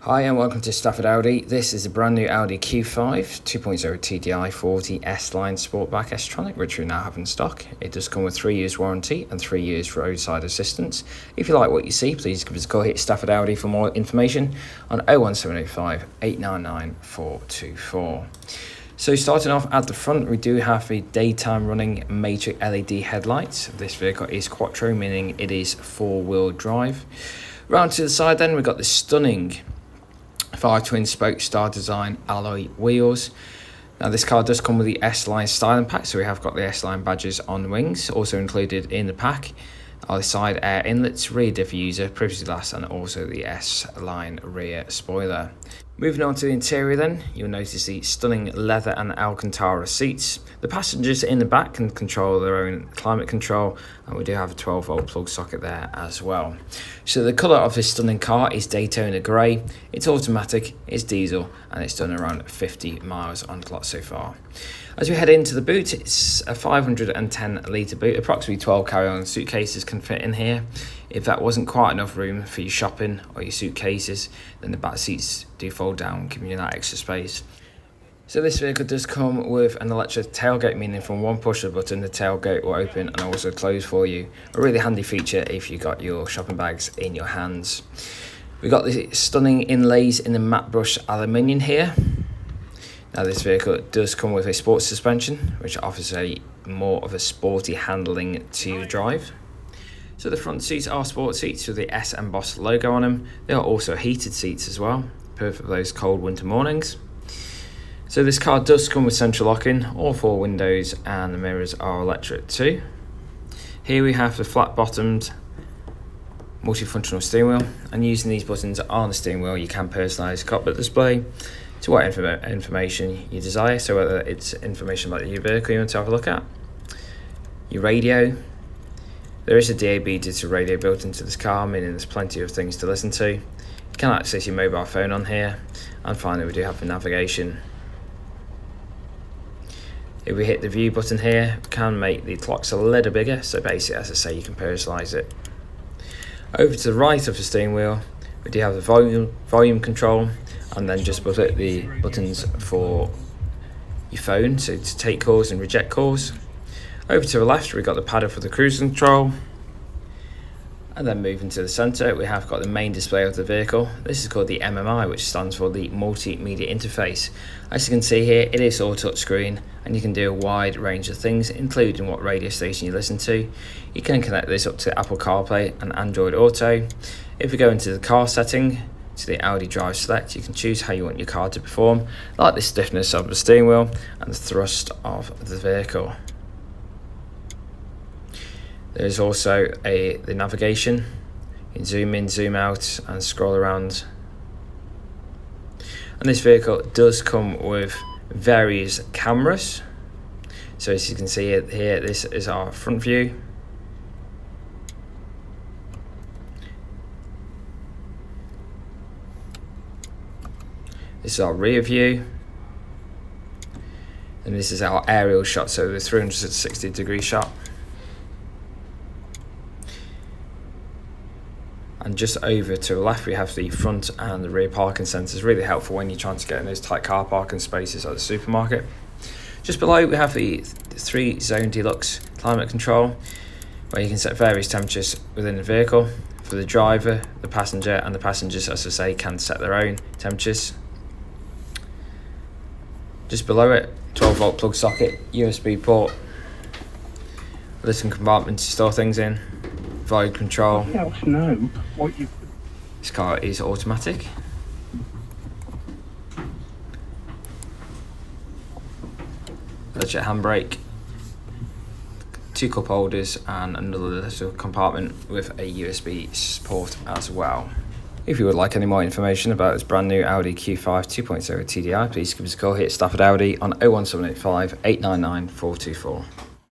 Hi and welcome to Stafford Audi. This is a brand new Audi Q5 2.0 TDI 40 S-Line Sportback S Tronic, which we now have in stock. It does come with 3 years warranty and 3 years roadside assistance. If you like what you see, please give us a call, hit Stafford Audi for more information on 01785 899 424. So starting off at the front, we do have the daytime running matrix LED headlights. This vehicle is quattro, meaning it is 4-wheel drive. Round to the side then, we've got this stunning 5 twin spoke star design alloy wheels. Now this car does come with the S-Line styling pack, so we have got the S-Line badges on the wings. Also included in the pack are the side air inlets, rear diffuser, privacy glass, and also the S-Line rear spoiler. Moving on to the interior then, you'll notice the stunning leather and Alcantara seats. The passengers in the back can control their own climate control, and we do have a 12-volt plug socket there as well. So the colour of this stunning car is Daytona grey. It's automatic, it's diesel, and it's done around 50 miles on the clock so far. As we head into the boot, it's a 510 litre boot. Approximately 12 carry-on suitcases can fit in here. If that wasn't quite enough room for your shopping or your suitcases, then the back seats do fold down, giving you that extra space. So this vehicle does come with an electric tailgate, meaning from one push of the button, the tailgate will open and also close for you. A really handy feature if you got your shopping bags in your hands. We've got the stunning inlays in the matte brush aluminium here. Now this vehicle does come with a sports suspension, which offers a more of a sporty handling to drive. So the front seats are sport seats with the S embossed logo on them. They are also heated seats as well, perfect for those cold winter mornings. So this car does come with central locking, all 4 windows, and the mirrors are electric too. Here we have the flat bottomed multifunctional steering wheel, and using these buttons on the steering wheel you can personalise the cockpit display to what information you desire. So whether it's information about your vehicle you want to have a look at, your radio. There is a DAB digital radio built into this car, meaning there's plenty of things to listen to. You can access your mobile phone on here, and finally we do have the navigation. If we hit the view button here, we can make the clocks a little bigger, so basically, as I say, you can personalise it. Over to the right of the steering wheel, we do have the volume control, and then just above it the buttons for your phone, so to take calls and reject calls. Over to the left, we've got the paddle for the cruise control. And then moving to the centre, we have got the main display of the vehicle. This is called the MMI, which stands for the multimedia interface. As you can see here, it is all touchscreen, and you can do a wide range of things, including what radio station you listen to. You can connect this up to Apple CarPlay and Android Auto. If we go into the car setting, to the Audi Drive Select, you can choose how you want your car to perform, like the stiffness of the steering wheel and the thrust of the vehicle. There's also the navigation. You can zoom in, zoom out, and scroll around. And this vehicle does come with various cameras. So as you can see it here, this is our front view. This is our rear view. And this is our aerial shot, so the 360-degree shot. And just over to the left, we have the front and the rear parking sensors, really helpful when you're trying to get in those tight car parking spaces at the supermarket. Just below, we have the 3-zone Deluxe climate control, where you can set various temperatures within the vehicle. For the driver, the passenger, and the passengers, as I say, can set their own temperatures. Just below it, 12-volt plug socket, USB port, listening compartment to store things in, volume control. This car is automatic. Electric handbrake, 2 cup holders, and another little compartment with a USB port as well. If you would like any more information about this brand new Audi Q5 2.0 TDI, please give us a call here at Stafford Audi on 01785 899 424.